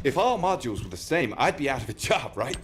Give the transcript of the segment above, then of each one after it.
If all modules were the same, I'd be out of a job, right?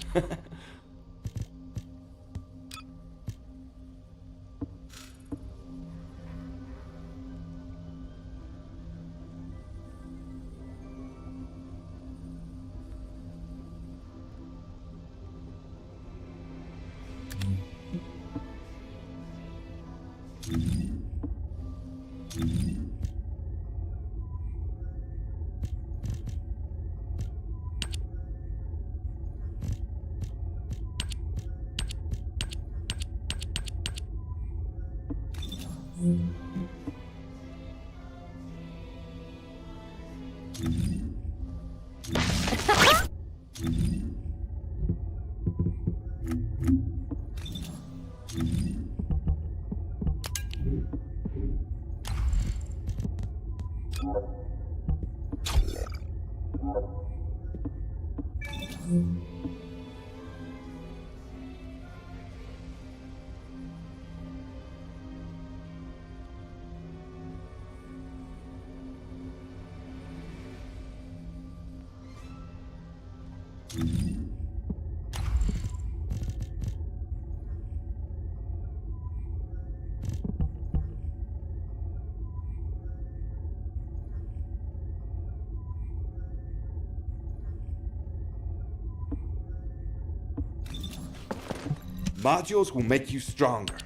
Modules will make you stronger.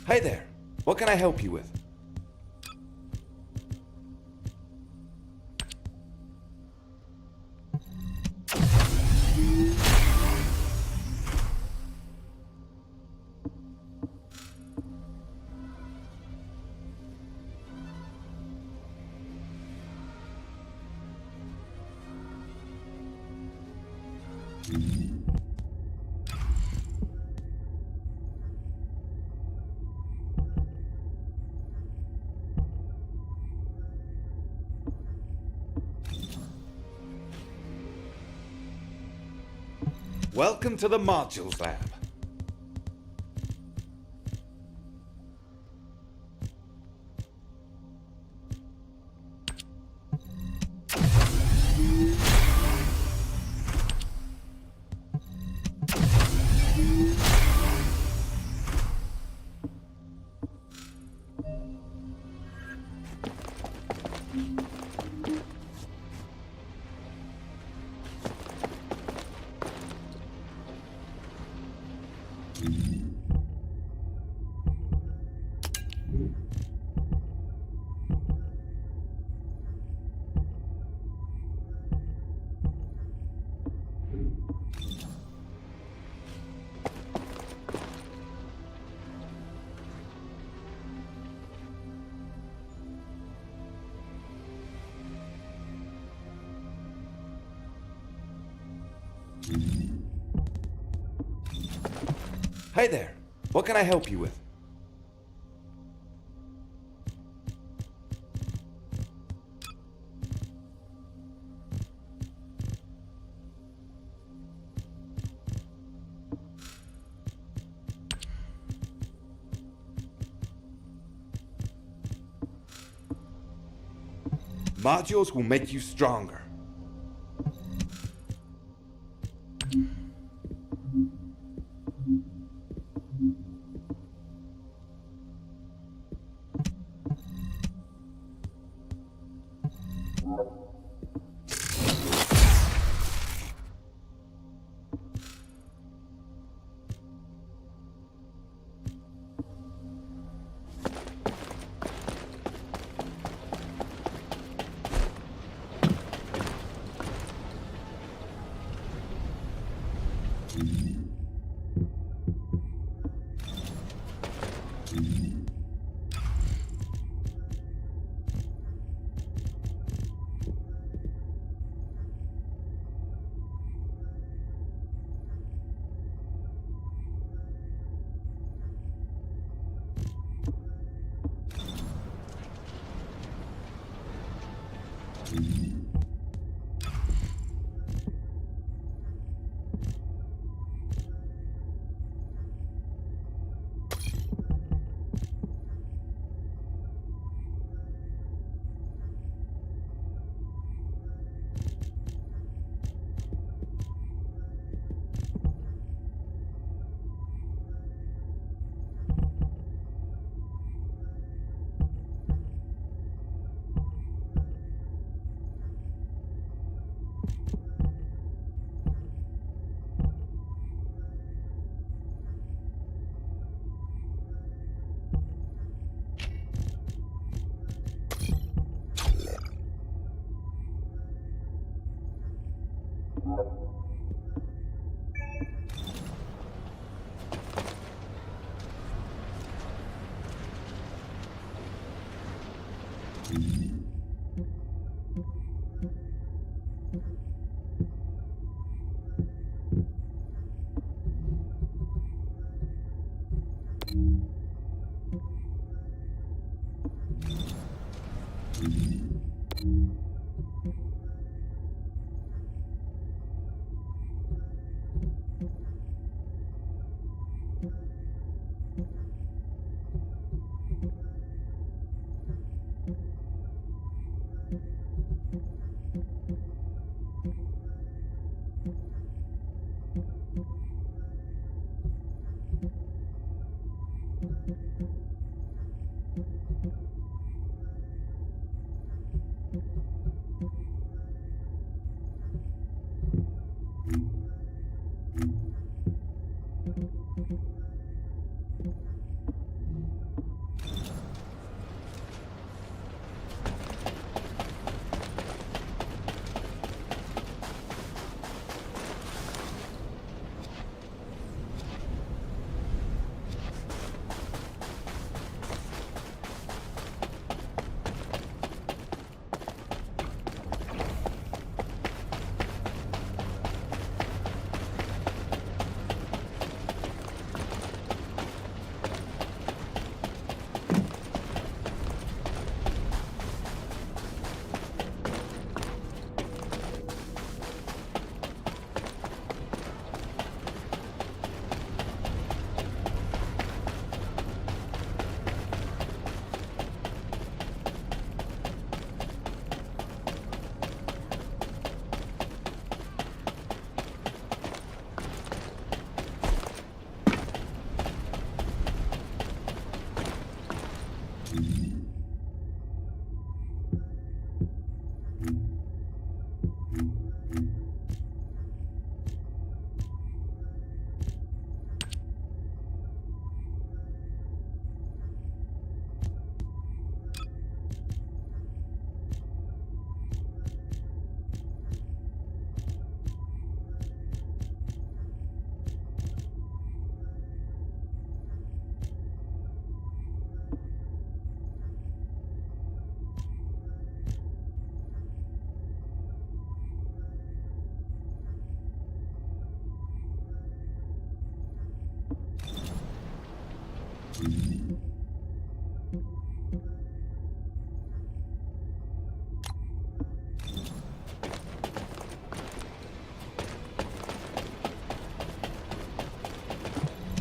Hey there, what can I help you with? Welcome to the Modules Lab. Hey there, what can I help you with? Modules will make you stronger.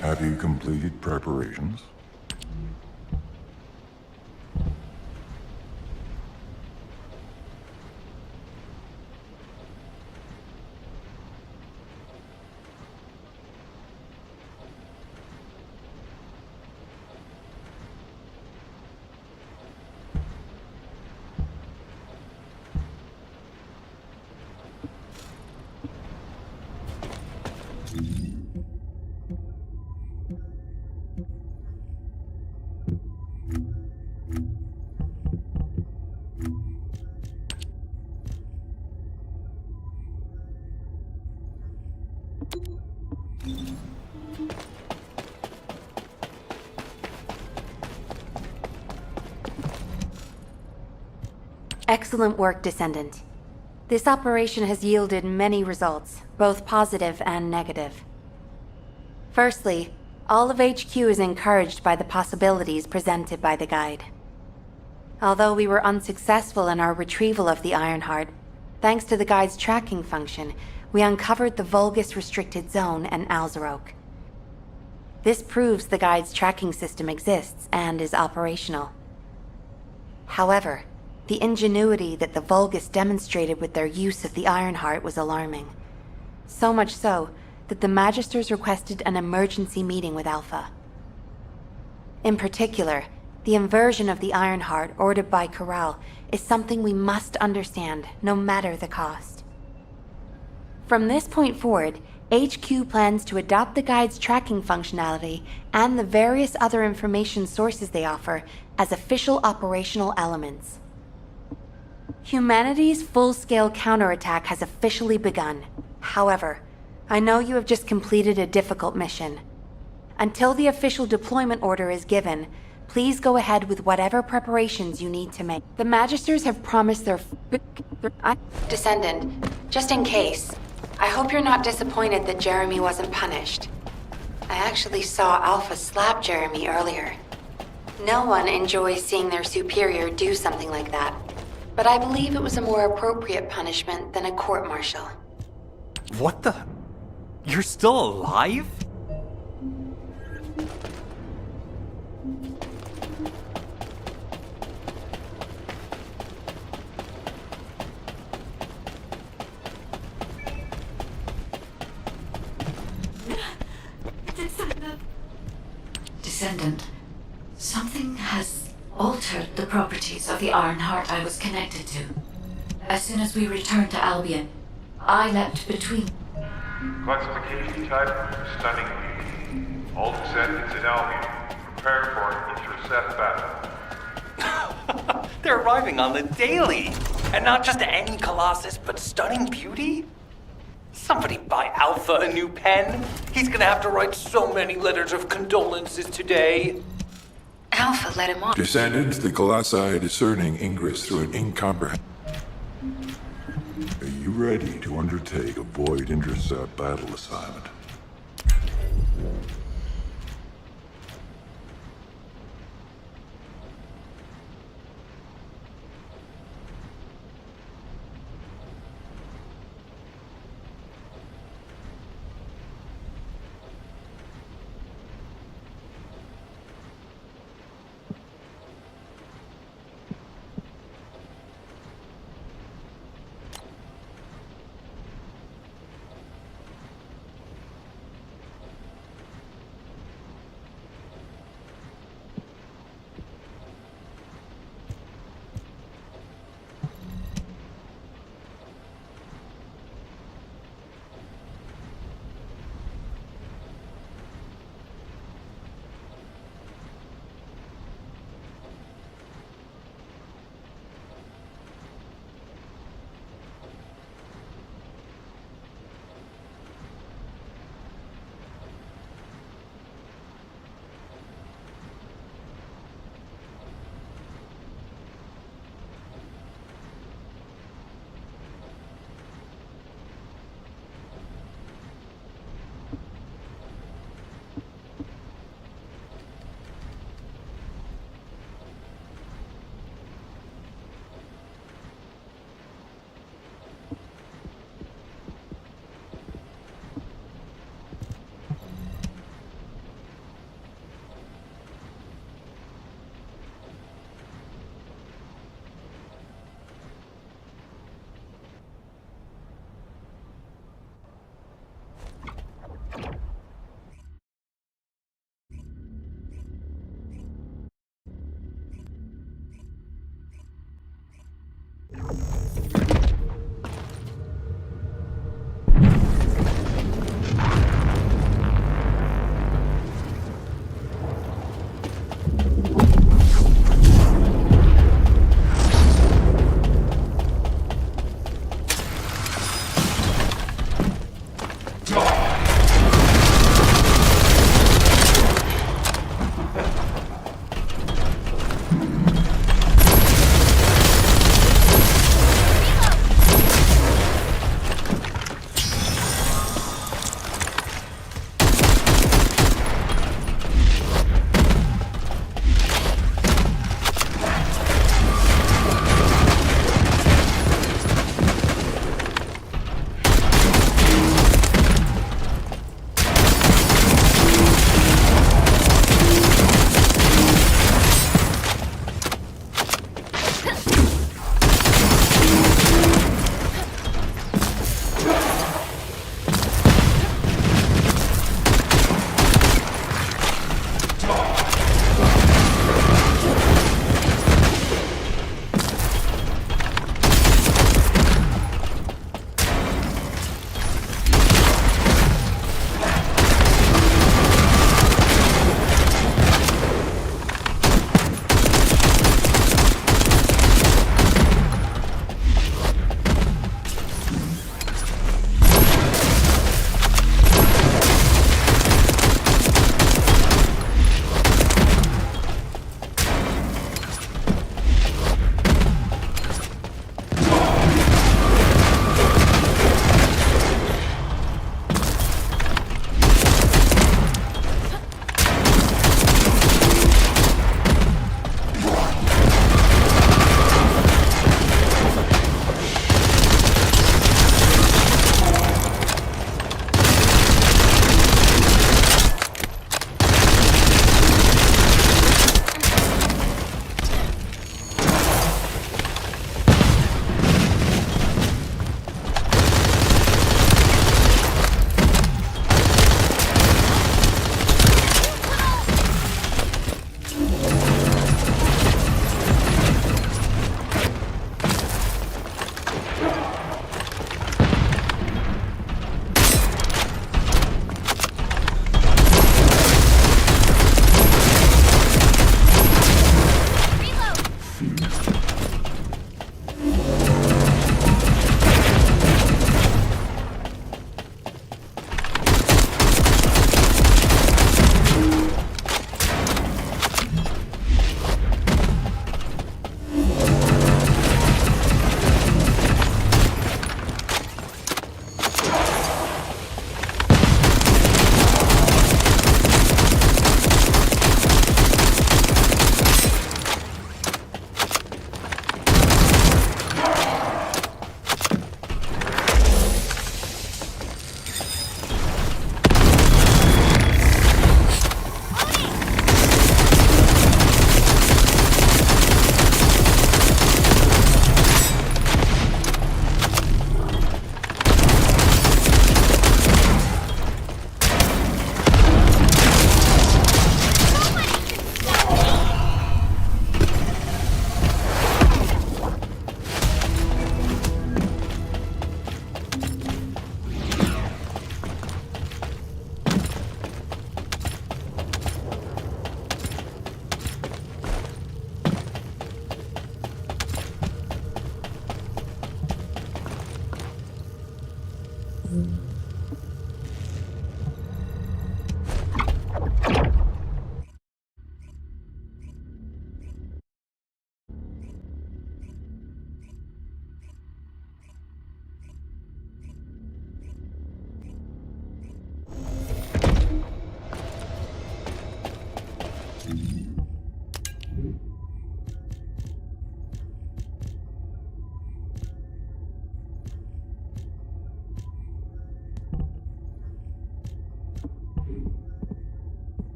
Have you completed preparations? Excellent work, Descendant. This operation has yielded many results, both positive and negative. Firstly, all of HQ is encouraged by the possibilities presented by the guide. Although we were unsuccessful in our retrieval of the Ironheart, thanks to the guide's tracking function, we uncovered the Vulgus Restricted Zone and Alzarok. This proves the guide's tracking system exists and is operational. However, the ingenuity that the Vulgus demonstrated with their use of the Ironheart was alarming. So much so that the Magisters requested an emergency meeting with Alpha. In particular, the inversion of the Ironheart ordered by Corral is something we must understand, no matter the cost. From this point forward, HQ plans to adopt the guide's tracking functionality and the various other information sources they offer as official operational elements. Humanity's full-scale counterattack has officially begun. However, I know you have just completed a difficult mission. Until the official deployment order is given, please go ahead with whatever preparations you need to make. The Magisters have promised their Descendant, just in case. I hope you're not disappointed that Jeremy wasn't punished. I actually saw Alpha slap Jeremy earlier. No one enjoys seeing their superior do something like that, but I believe it was a more appropriate punishment than a court-martial. What the? You're still alive? Descendant, something has altered the properties of the Ironheart I was connected to. As soon as we returned to Albion, I leapt between. Classification type, stunning. All descendants in Albion, prepare for intercept battle. They're arriving on the daily! And not just any Colossus, but stunning beauty? Somebody buy Alpha a new pen. He's gonna have to write so many letters of condolences today. Alpha let him on. Descendants, the Colossi are discerning ingress through an incomprehensible. Are you ready to undertake a void intercept battle assignment?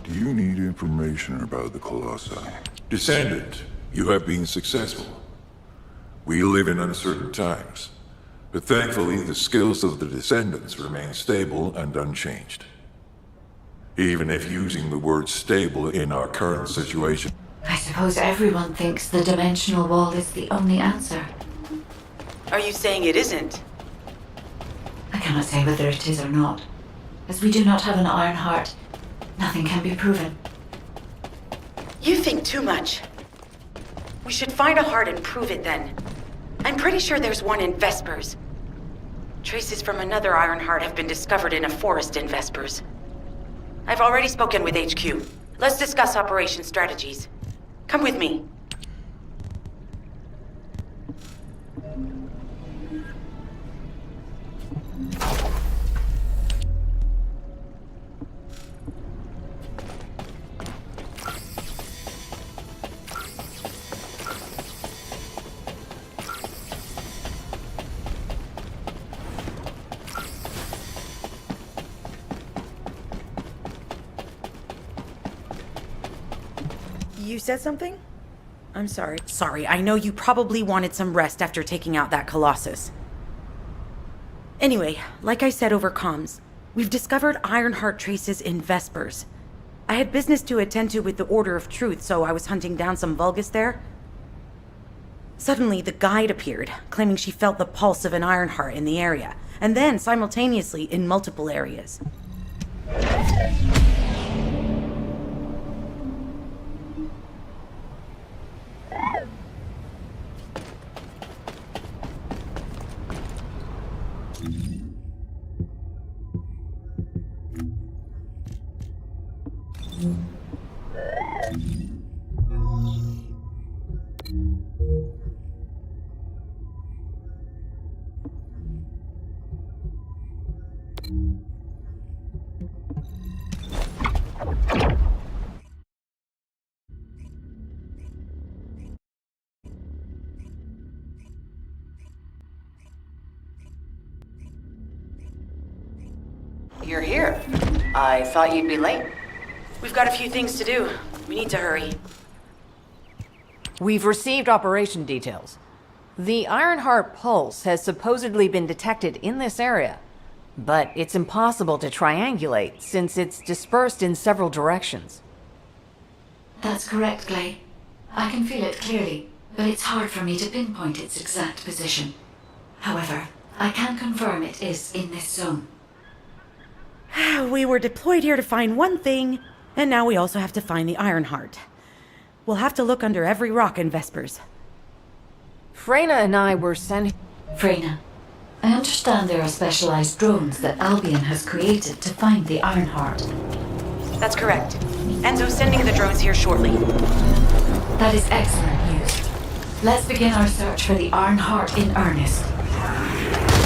Do you need information about the Colossi? Descendant, you have been successful. We live in uncertain times, but thankfully the skills of the Descendants remain stable and unchanged. Even if using the word stable in our current situation. I suppose everyone thinks the dimensional wall is the only answer. Are you saying it isn't? I cannot say whether it is or not. As we do not have an iron heart, nothing can be proven. You think too much. We should find a heart and prove it then. I'm pretty sure there's one in Vespers. Traces from another iron heart have been discovered in a forest in Vespers. I've already spoken with HQ. Let's discuss operation strategies. Come with me. You said something? I'm sorry. Sorry, I know you probably wanted some rest after taking out that Colossus. Anyway, like I said over comms, we've discovered Ironheart traces in Vespers. I had business to attend to with the Order of Truth, so I was hunting down some Vulgus there. Suddenly, the guide appeared, claiming she felt the pulse of an Ironheart in the area, and then simultaneously in multiple areas. You're here. I thought you'd be late. We've got a few things to do. We need to hurry. We've received operation details. The Ironheart pulse has supposedly been detected in this area, but it's impossible to triangulate since it's dispersed in several directions. That's correct, Clay. I can feel it clearly, but it's hard for me to pinpoint its exact position. However, I can confirm it is in this zone. We were deployed here to find one thing, and now we also have to find the Ironheart. We'll have to look under every rock in Vespers. Freyna and I were sent. Freyna, I understand there are specialized drones that Albion has created to find the Ironheart. That's correct. Enzo's sending the drones here shortly. That is excellent news. Let's begin our search for the Ironheart in earnest.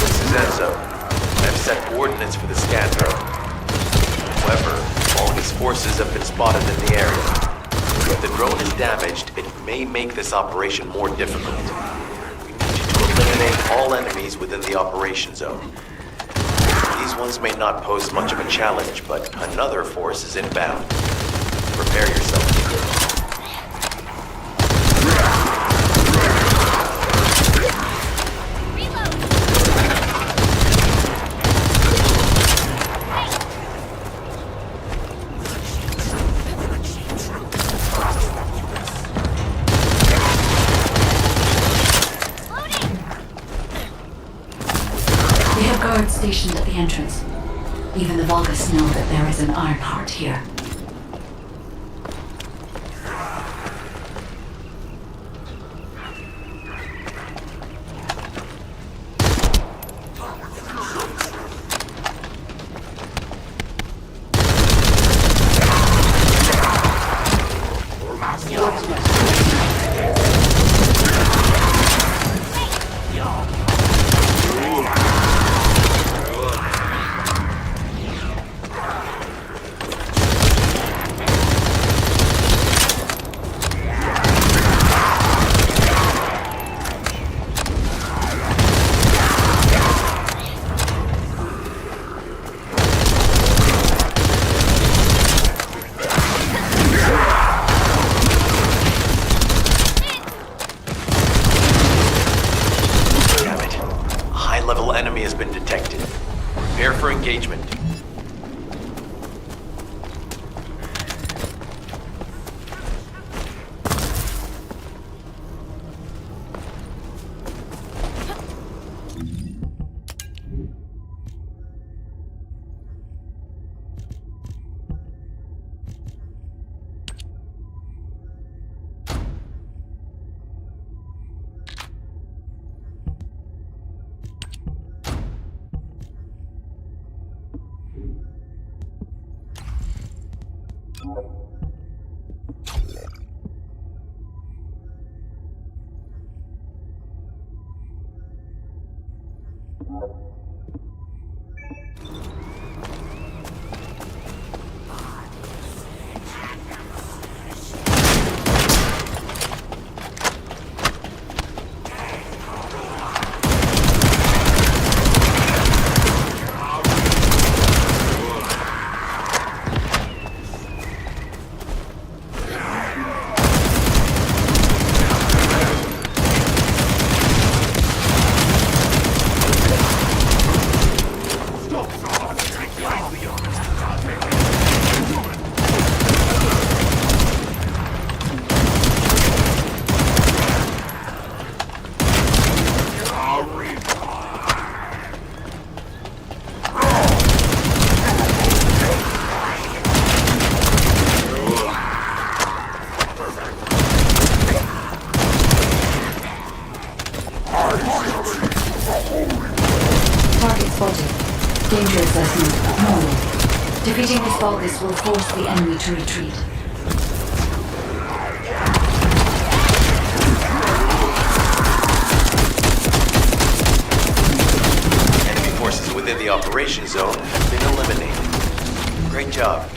This is Enzo. I've set coordinates for the scan drone. However, all his forces have been spotted in the area. If the drone is damaged, it may make this operation more difficult. We need you to eliminate all enemies within the operation zone. These ones may not pose much of a challenge, but another force is inbound. Prepare yourself. We have guards stationed at the entrance. Even the Vulgus know that there is an Ironheart here. Enemy has been detected. Prepare for engagement. Danger assessment normal. Defeating this Vulgus will force the enemy to retreat. Enemy forces within the operation zone have been eliminated. Great job.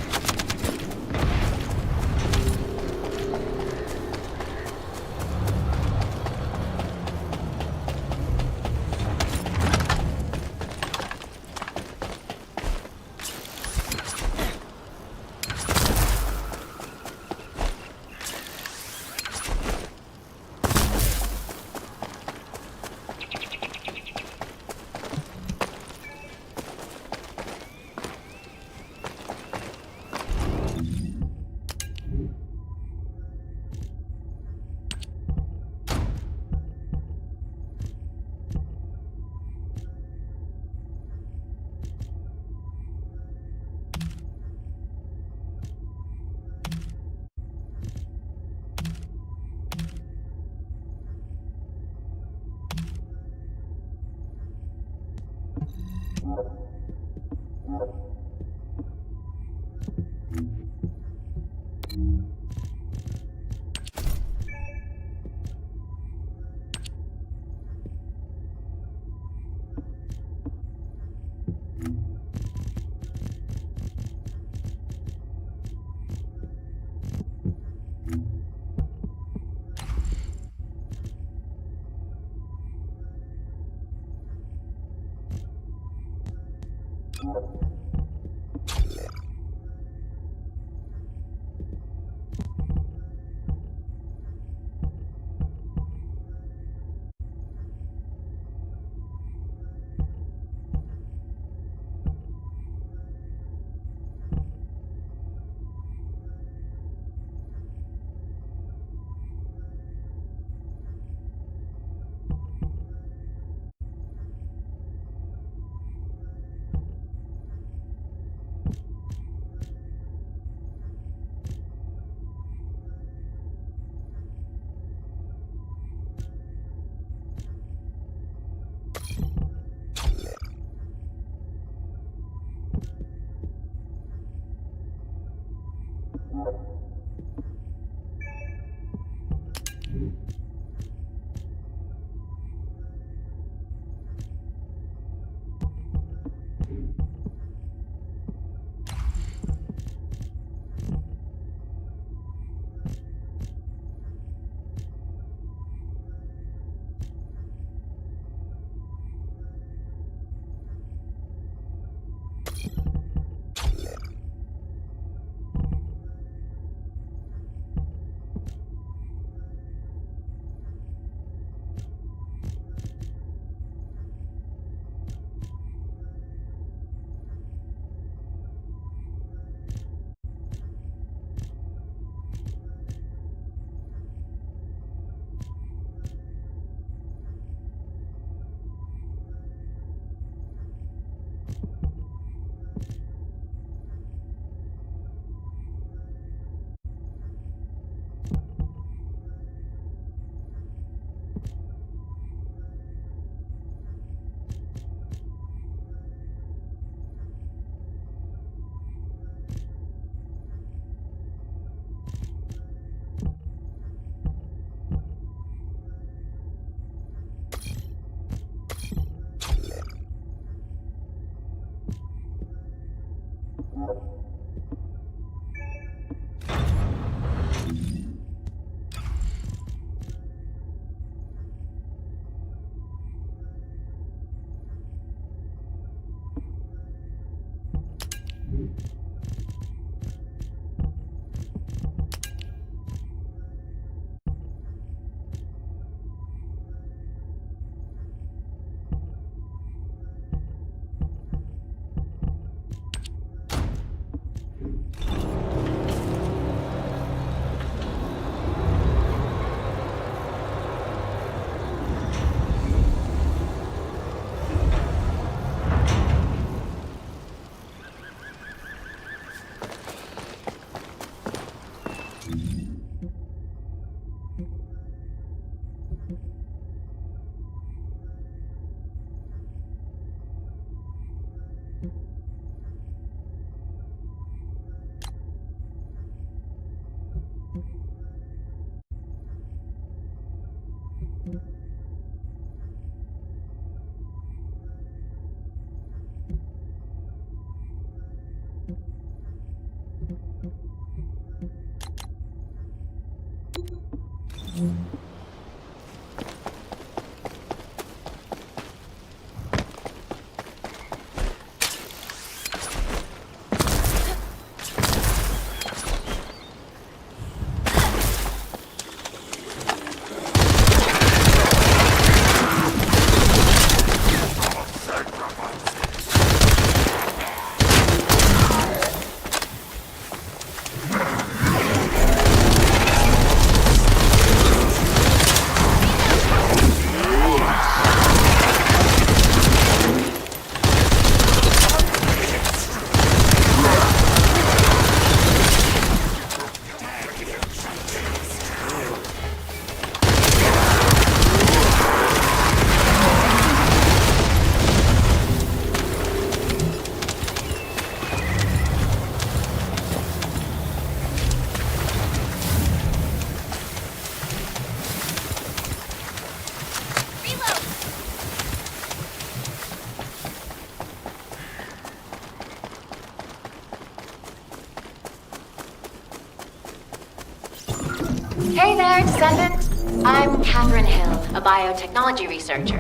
Hey there, Descendant. I'm Catherine Hill, a biotechnology researcher.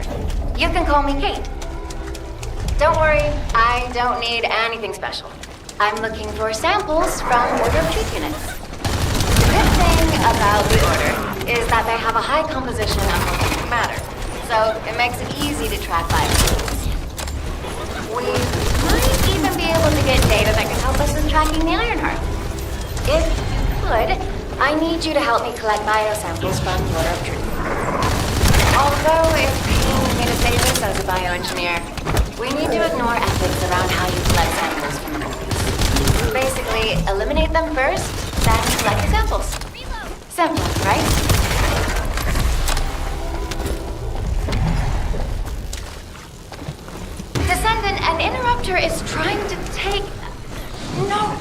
You can call me Kate. Don't worry, I don't need anything special. I'm looking for samples from Order of Truth units. The good thing about the Order is that they have a high composition of organic matter, so it makes it easy to track biofuels. We might even be able to get data that can help us in tracking the Ironheart. If you could, I need you to help me collect biosamples from the Order of Truth. Although it's pains me to say this as a bioengineer, we need to ignore ethics around how you collect samples from the bodies. Basically, eliminate them first, then collect the samples. Simple, right? Descendant, an interrupter is trying to take... No!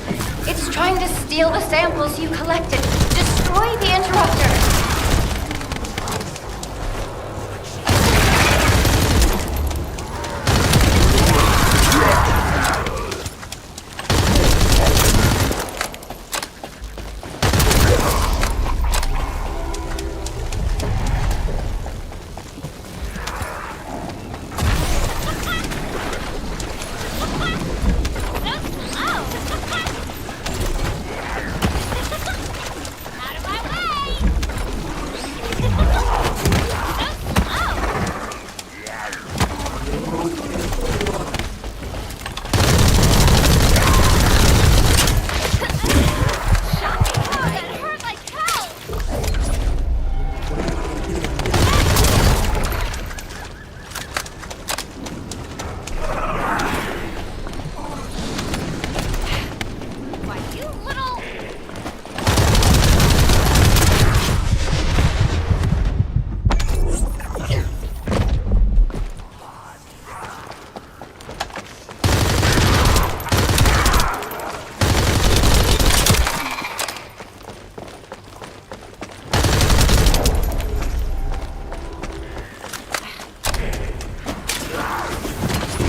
It's trying to steal the samples you collected. Destroy the interrupter!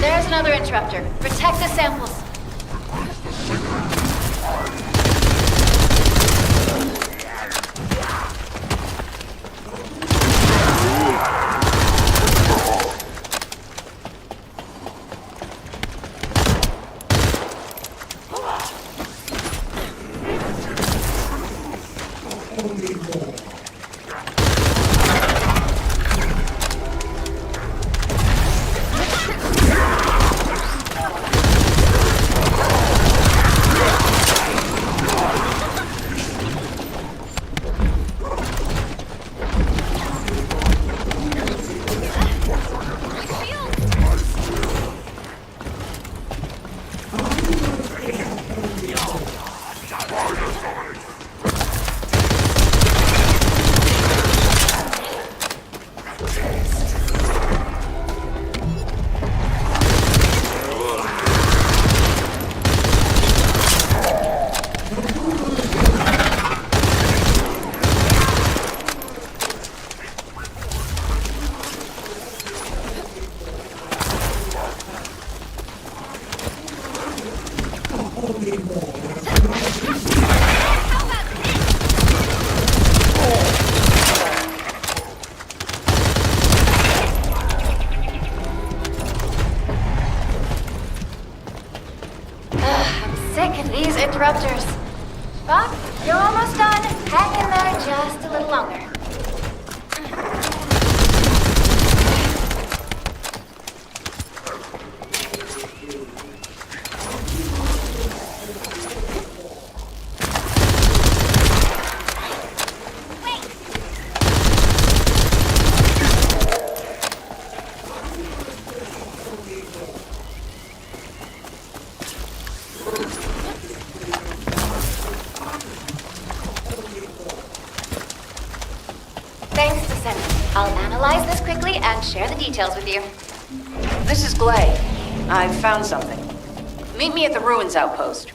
There's another interrupter. Protect the samples. Sick of these interrupters. But you're almost done. Hang in there just a little longer. Thanks, Descendant. I'll analyze this quickly and share the details with you. This is Glay. I've found something. Meet me at the Ruins Outpost.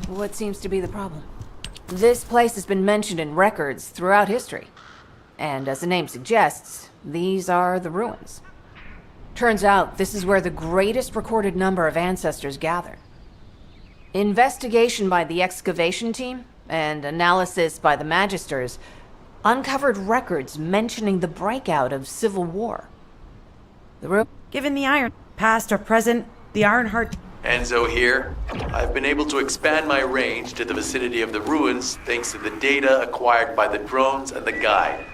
What seems to be the problem? This place has been mentioned in records throughout history. And as the name suggests, these are the ruins. Turns out this is where the greatest recorded number of ancestors gather. Investigation by the excavation team and analysis by the Magisters uncovered records mentioning the breakout of civil war. Given the Iron, past or present, the Ironheart... Enzo here. I've been able to expand my range to the vicinity of the ruins thanks to the data acquired by the drones and the guide.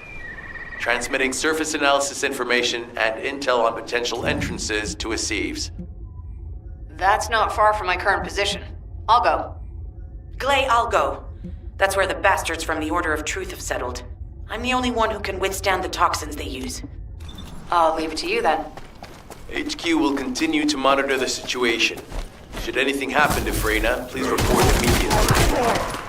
Transmitting surface analysis information and intel on potential entrances to Aceves. That's not far from my current position. I'll go. Glay, I'll go. That's where the bastards from the Order of Truth have settled. I'm the only one who can withstand the toxins they use. I'll leave it to you then. HQ will continue to monitor the situation. Should anything happen to Freyna, please report immediately.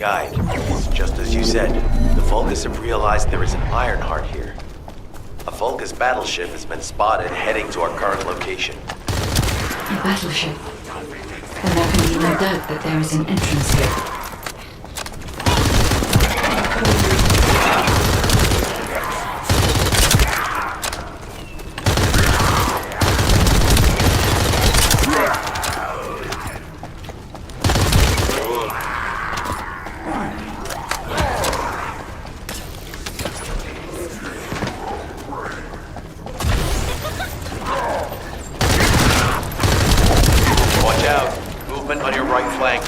Guide, it's just as you said. The Vulgus have realized there is an Ironheart here. A Vulgus battleship has been spotted heading to our current location. A battleship. Then there can be no doubt that there is an entrance here. Watch out. Movement on your right flank.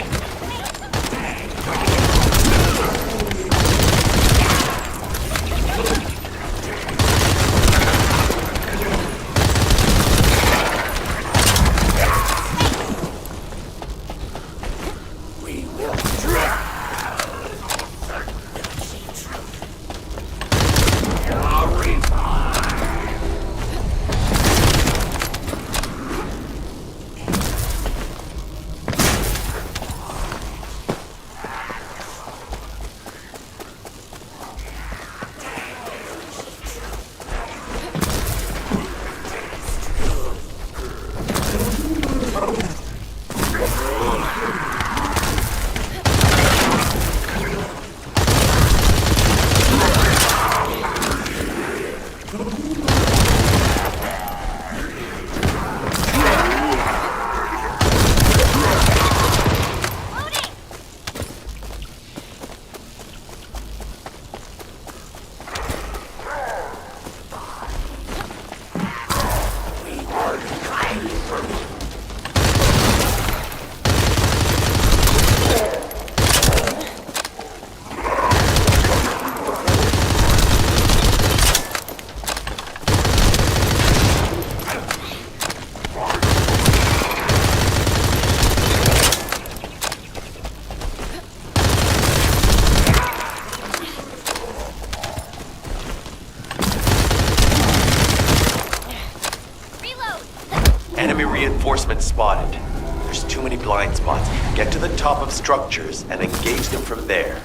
Enemy reinforcements spotted. There's too many blind spots. Get to the top of structures and engage them from there.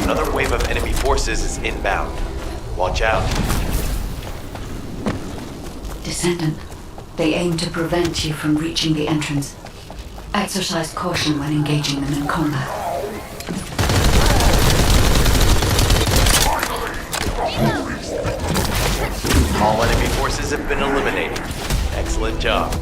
Another wave of enemy forces is inbound. Watch out. Descendant, they aim to prevent you from reaching the entrance. Exercise caution when engaging them in combat. All enemy forces have been eliminated. Excellent job.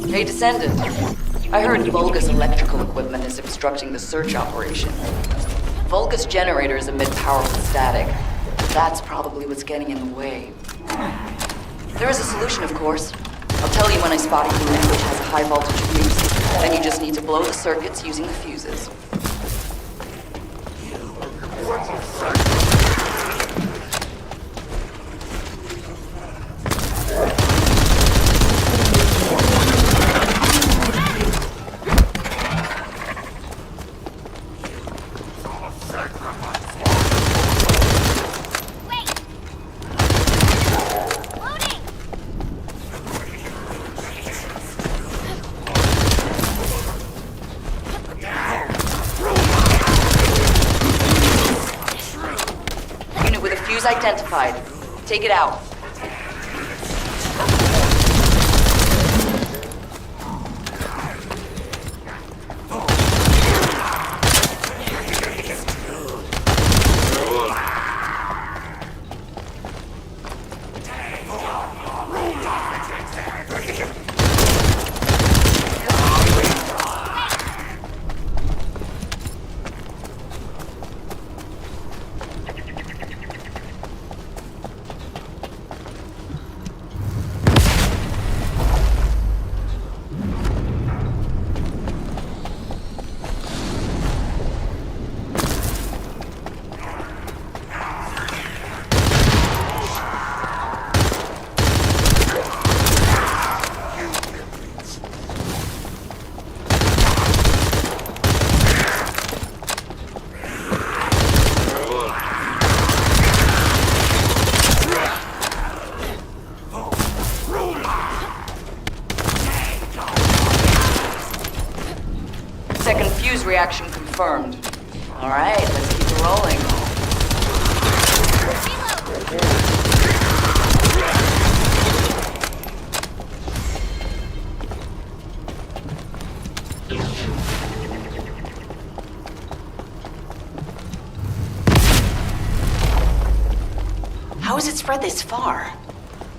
Hey, Descendant. I heard Vulgus electrical equipment is obstructing the search operation. Vulgus generators emit powerful static. That's probably what's getting in the way. There is a solution, of course. I'll tell you when I spot a unit which has a high voltage fuse. Then you just need to blow the circuits using the fuses. Identified. Take it out. Reaction confirmed. All right, let's keep it rolling. How has it spread this far?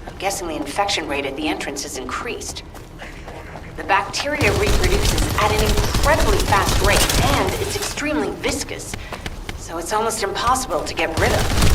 I'm guessing the infection rate at the entrance has increased. The bacteria reproduces at an incredibly fast rate, and it's extremely viscous, so it's almost impossible to get rid of.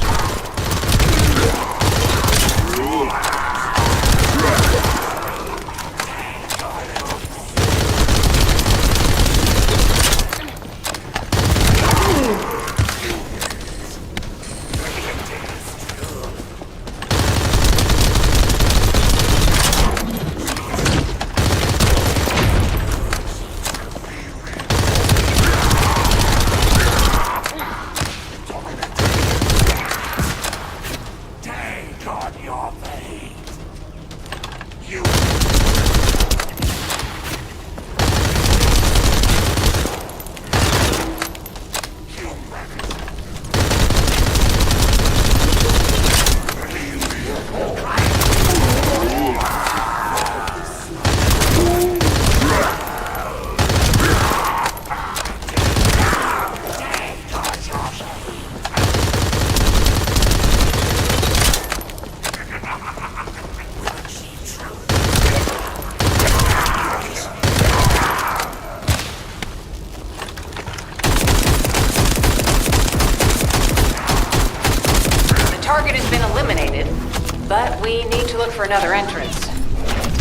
But we need to look for another entrance.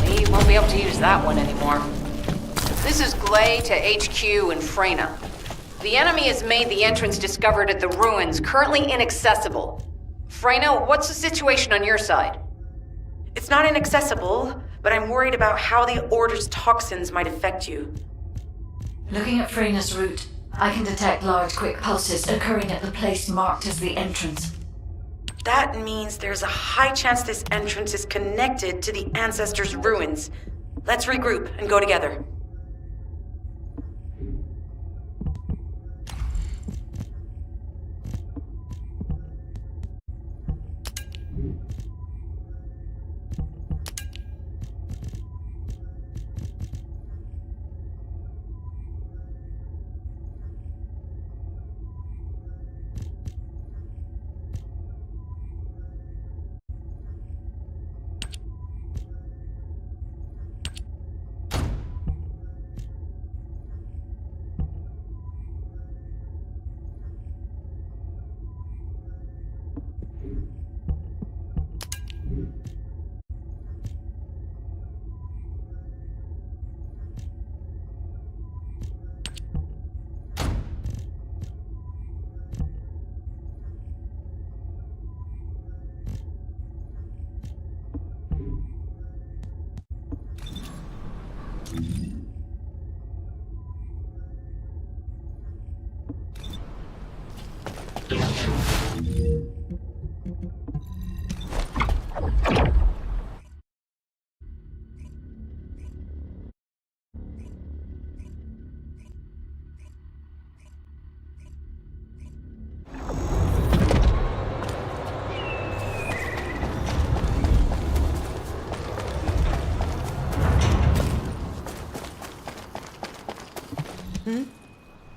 We won't be able to use that one anymore. This is Glay to HQ in Freyna. The enemy has made the entrance discovered at the ruins currently inaccessible. Freyna, what's the situation on your side? It's not inaccessible, but I'm worried about how the Order's toxins might affect you. Looking at Freyna's route, I can detect large quick pulses occurring at the place marked as the entrance. That means there's a high chance this entrance is connected to the Ancestors' ruins. Let's regroup and go together.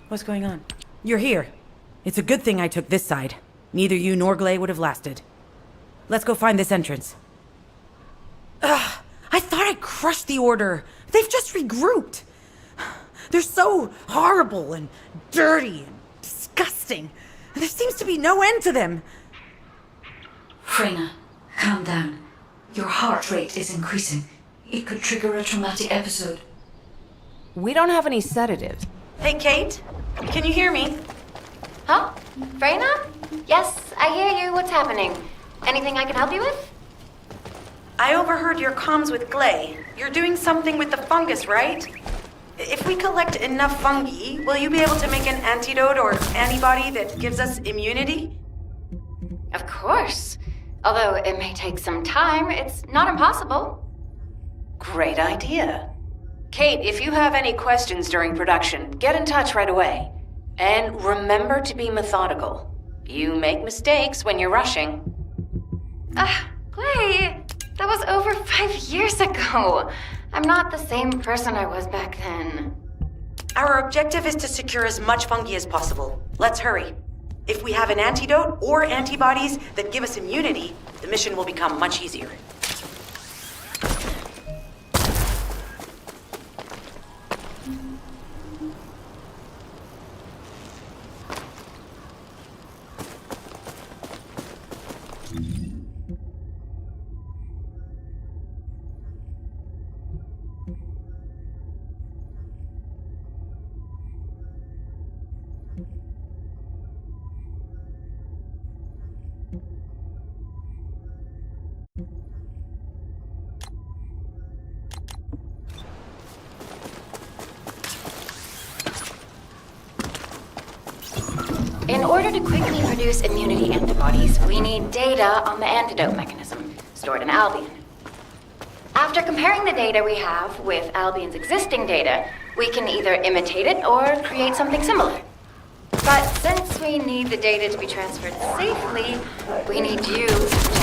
What's going on? You're here. It's a good thing I took this side. Neither you nor Glay would have lasted. Let's go find this entrance. Ugh, I thought I crushed the Order. They've just regrouped. They're so horrible and dirty and disgusting. And there seems to be no end to them. Freyna, calm down. Your heart rate is increasing. It could trigger a traumatic episode. We don't have any sedatives. Hey, Kate? Can you hear me? Huh? Freyna? Yes, I hear you. What's happening? Anything I can help you with? I overheard your comms with Glay. You're doing something with the fungus, right? If we collect enough fungi, will you be able to make an antidote or antibody that gives us immunity? Of course. Although it may take some time, it's not impossible. Great idea. Kate, if you have any questions during production, get in touch right away. And remember to be methodical. You make mistakes when you're rushing. Glay, that was over 5 years ago. I'm not the same person I was back then. Our objective is to secure as much fungi as possible. Let's hurry. If we have an antidote or antibodies that give us immunity, the mission will become much easier. In order to quickly produce immunity antibodies, we need data on the antidote mechanism, stored in Albion. After comparing the data we have with Albion's existing data, we can either imitate it or create something similar. But since we need the data to be transferred safely, we need you to...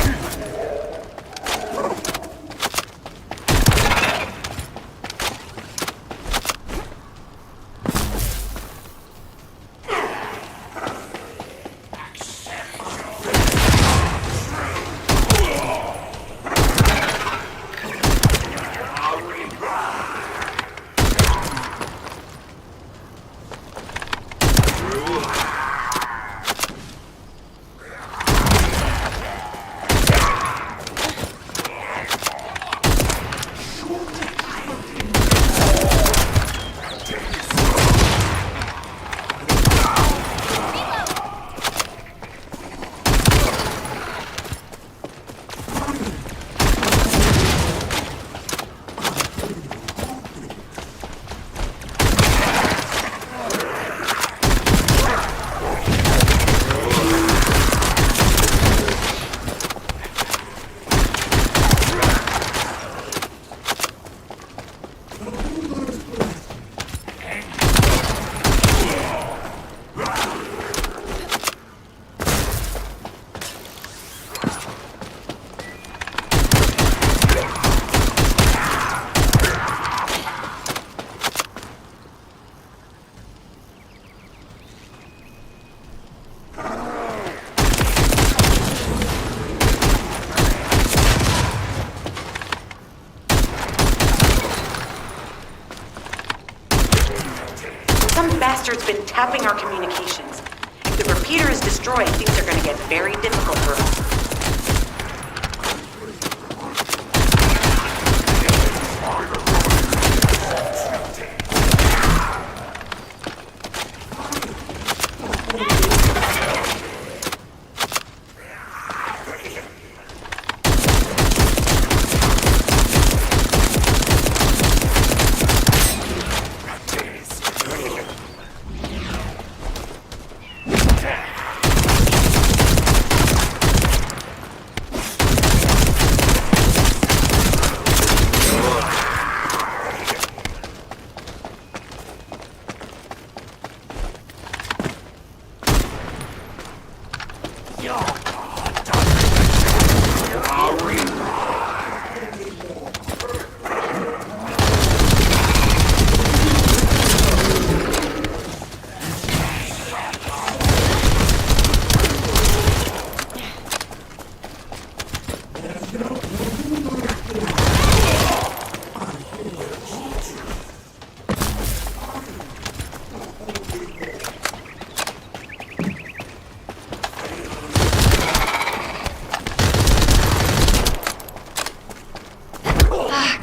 Bastard's been tapping our communications. If the repeater is destroyed, things are gonna get very difficult for us.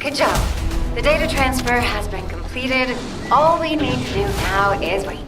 Good job. The data transfer has been completed. All we need to do now is wait.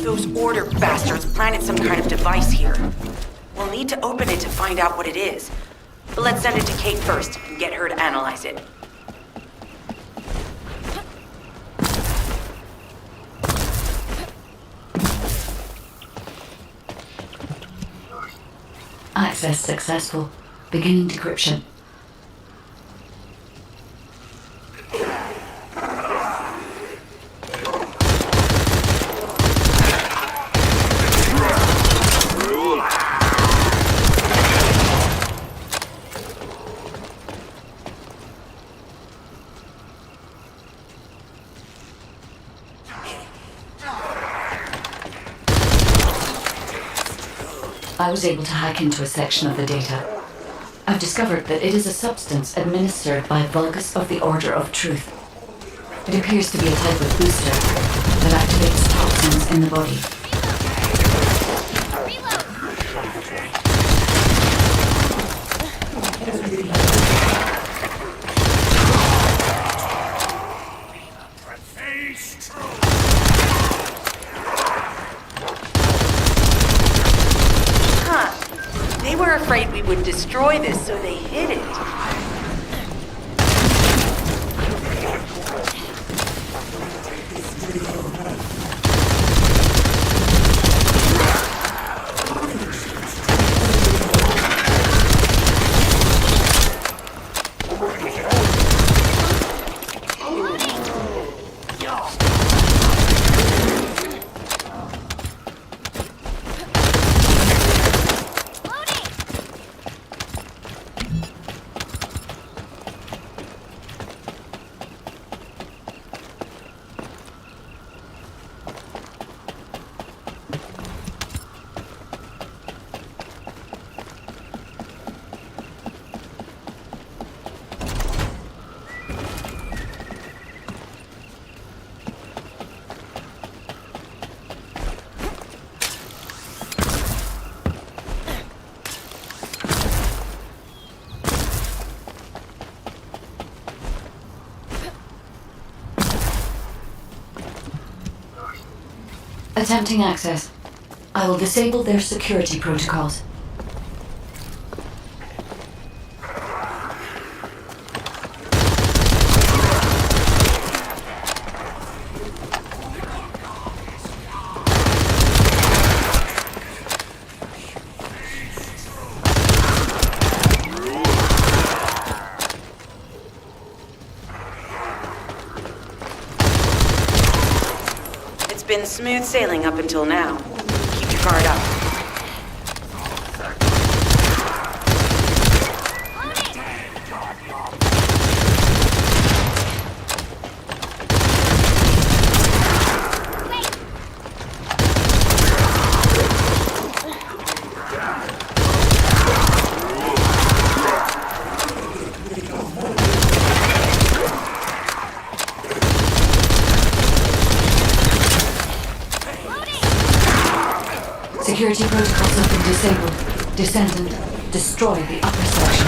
Those Order bastards planted some kind of device here. We'll need to open it to find out what it is. But let's send it to Kate first and get her to analyze it. Access successful. Beginning decryption. I was able to hack into a section of the data. I've discovered that it is a substance administered by Vulgus of the Order of Truth. It appears to be a type of booster that activates toxins in the body. They were afraid we would destroy this, so they hid it. Attempting access. I will disable their security protocols. been smooth sailing up until now. Keep your guard up. Security protocols have been disabled. Descendant, destroy the upper section.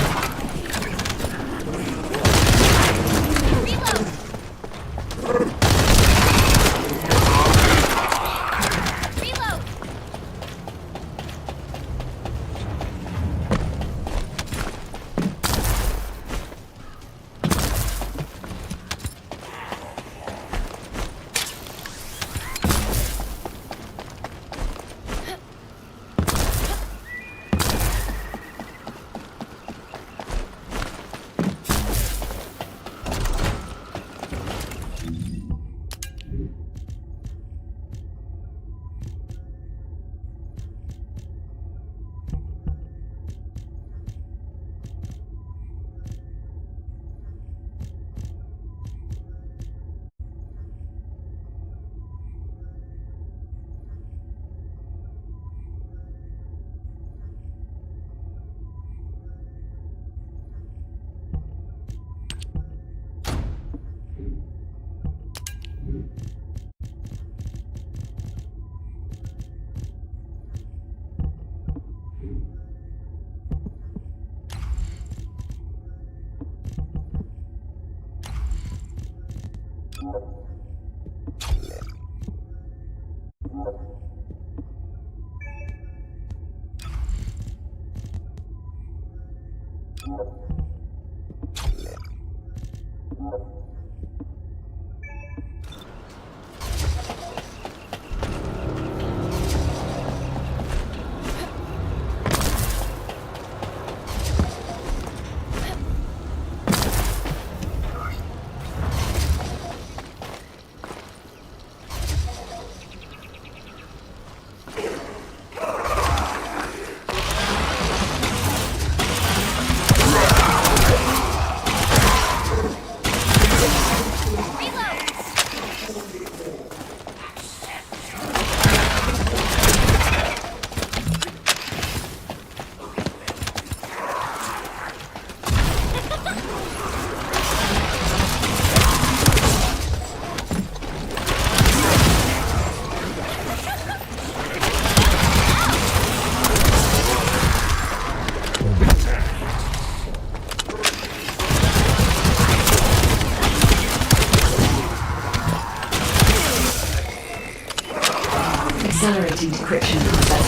Accelerating decryption process.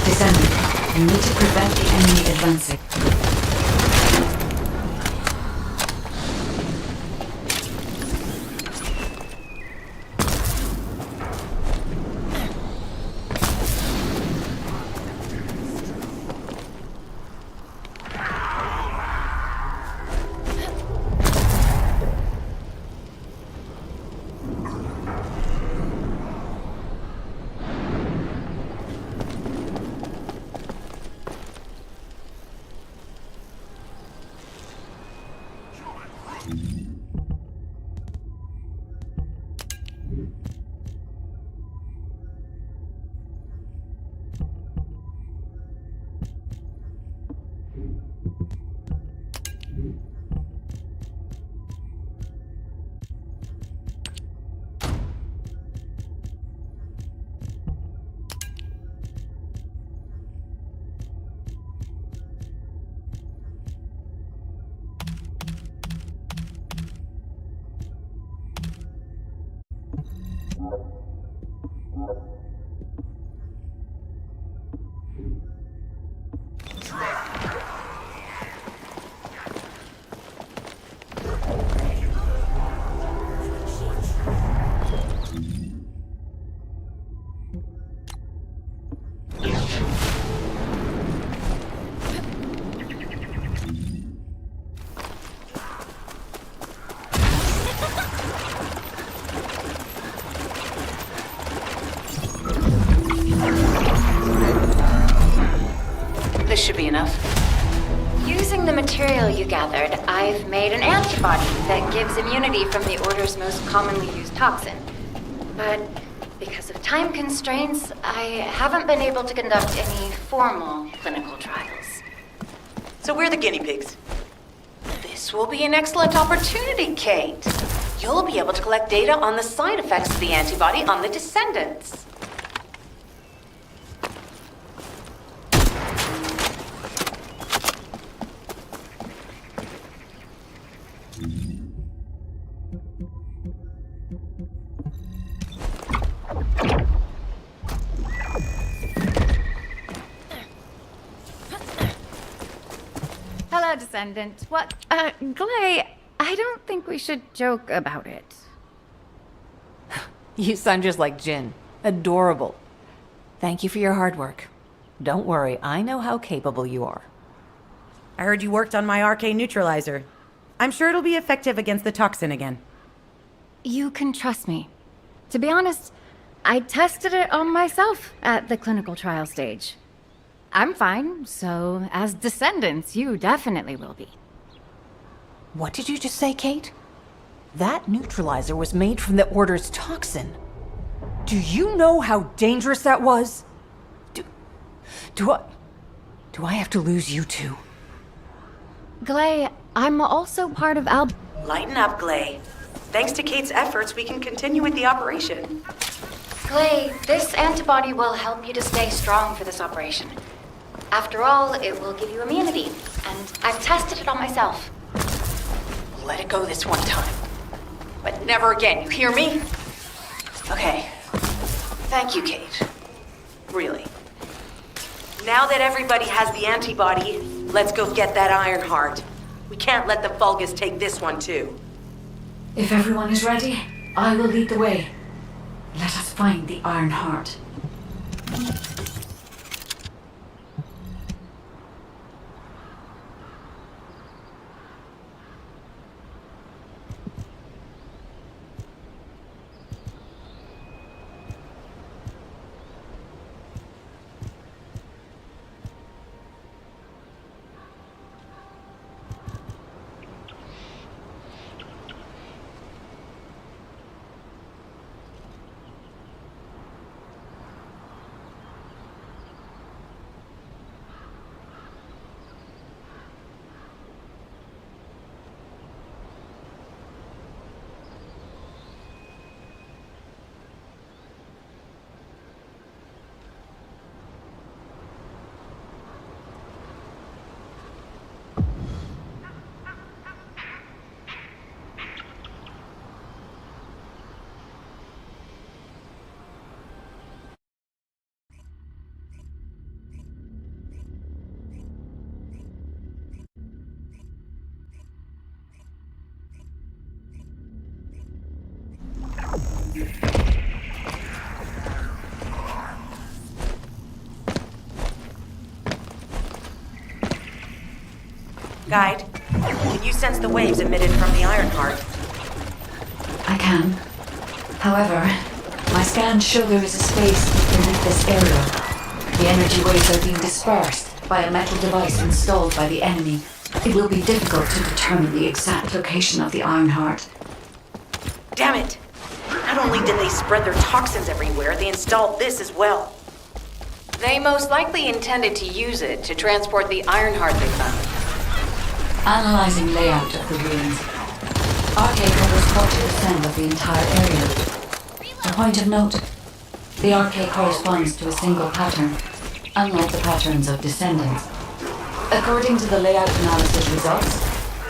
Descendant, you need to prevent the enemy advancing. enough. Using the material you gathered, I've made an antibody that gives immunity from the Order's most commonly used toxin. But because of time constraints, I haven't been able to conduct any formal clinical trials. So we're the guinea pigs. This will be an excellent opportunity, Kate. You'll be able to collect data on the side effects of the antibody on the Descendants. Hello, Descendant. What? Glay, I don't think we should joke about it. You sound just like Jin. Adorable. Thank you for your hard work. Don't worry, I know how capable you are. I heard you worked on my RK neutralizer. I'm sure it'll be effective against the toxin again. You can trust me. To be honest, I tested it on myself at the clinical trial stage. I'm fine, so as Descendants, you definitely will be. What did you just say, Kate? That neutralizer was made from the Order's toxin. Do you know how dangerous that was? Do I have to lose you too? Glay, I'm also part of Lighten up, Glay. Thanks to Kate's efforts, we can continue with the operation. Glay, this antibody will help you to stay strong for this operation. After all, it will give you immunity, and I've tested it on myself. Let it go this one time. But never again, you hear me? Okay. Thank you, Kate. Really. Now that everybody has the antibody, let's go get that Iron Heart. We can't let the Vulgus take this one too. If everyone is ready, I will lead the way. Let us find the Iron Heart. Guide, can you sense the waves emitted from the Iron Heart? I can. However, my scans show there is a space beneath this area. The energy waves are being dispersed by a metal device installed by the enemy. It will be difficult to determine the exact location of the Iron Heart. Damn it! Not only did they spread their toxins everywhere, they installed this as well. They most likely intended to use it to transport the Iron Heart they found. Analyzing layout of the ruins. RK covers 40% of the entire area. A point of note, the RK corresponds to a single pattern, unlike the patterns of Descendants. According to the layout analysis results,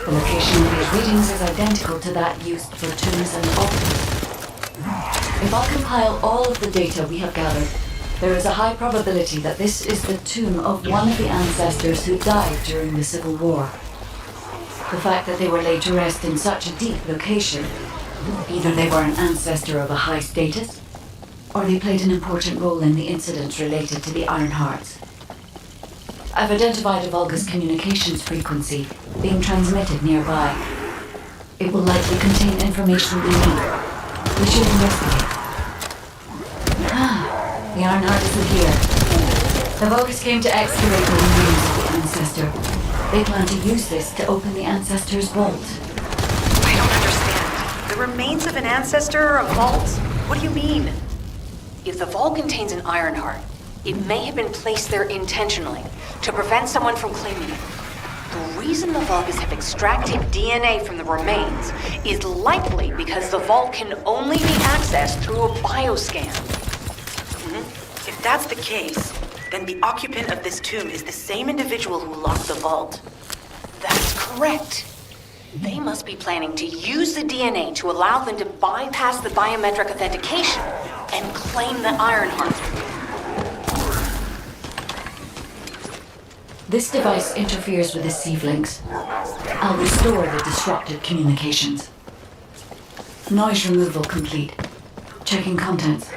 the location of these readings is identical to that used for tombs and altars. If I compile all of the data we have gathered, there is a high probability that this is the tomb of one of the ancestors who died during the Civil War. The fact that they were laid to rest in such a deep location, either they were an ancestor of a high status, or they played an important role in the incidents related to the Iron Hearts. I've identified a Vulgus communications frequency being transmitted nearby. It will likely contain information we need. We should investigate. The Iron Heart isn't here. The Vulgus came to excavate the remains of the Ancestor. They plan to use this to open the Ancestor's vault. I don't understand. The remains of an ancestor or a vault? What do you mean? If the vault contains an Ironheart, it may have been placed there intentionally to prevent someone from claiming it. The reason the Vulgus have extracted DNA from the remains is likely because the vault can only be accessed through a bioscan. If that's the case, then the occupant of this tomb is the same individual who locked the vault. That's correct. They must be planning to use the DNA to allow them to bypass the biometric authentication and claim the Ironheart. This device interferes with the sieve links. I'll restore the disrupted communications. Noise removal complete. Checking contents.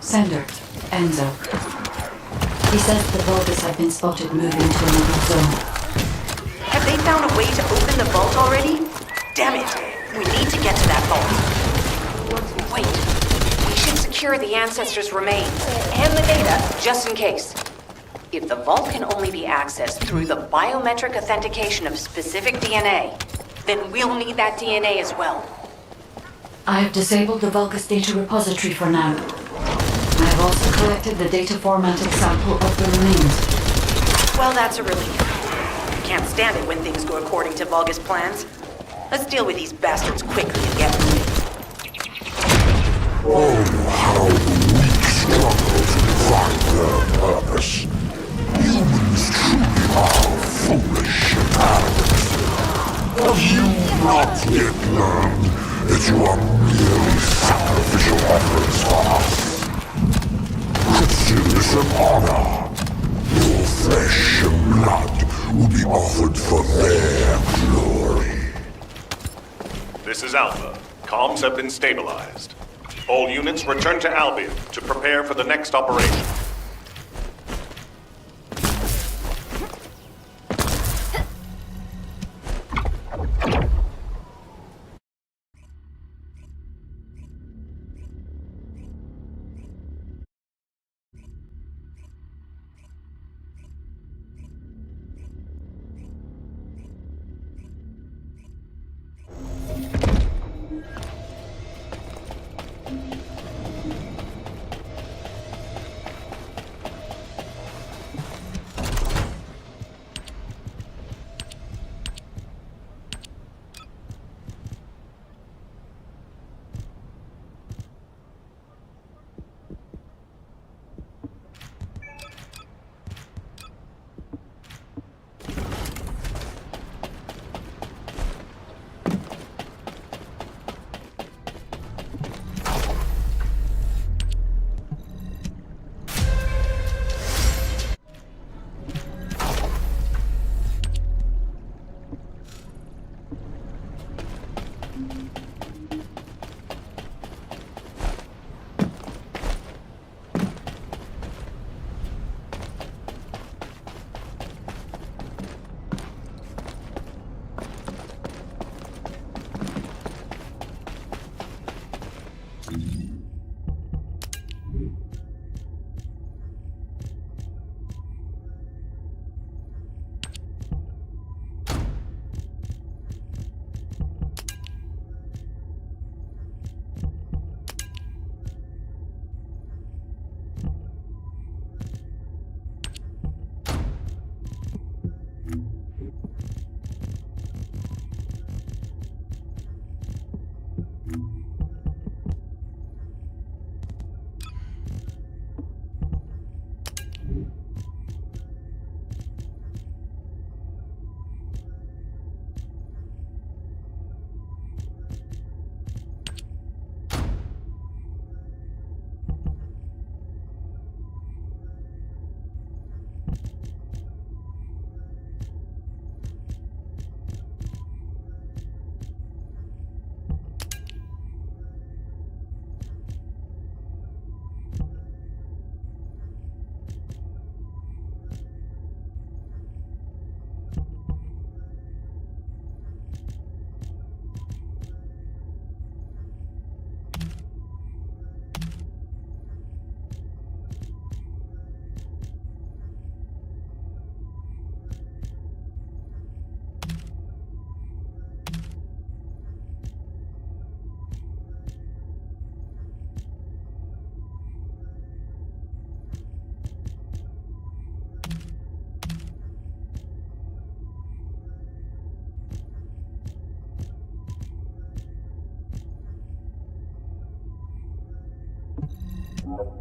Sender, Enzo. He says the Vulgus have been spotted moving to another zone. Have they found a way to open the vault already? Damn it! We need to get to that vault. Wait. We should secure the Ancestor's remains and the data just in case. If the vault can only be accessed through the biometric authentication of specific DNA, then we'll need that DNA as well. I have disabled the Vulgus data repository for now. I have also collected the data formatted sample of the remains. Well, that's a relief. Can't stand it when things go according to Vulgus plans. Let's deal with these bastards quickly and get moving. Oh, how the weak struggle to find their purpose. Humans truly are foolish and arrogant. Have you not yet learned that you are merely sacrificial offerings for us? Consider this an honor. Your flesh and blood will be offered for their glory. This is Alpha. Comms have been stabilized. All units return to Albion to prepare for the next operation. you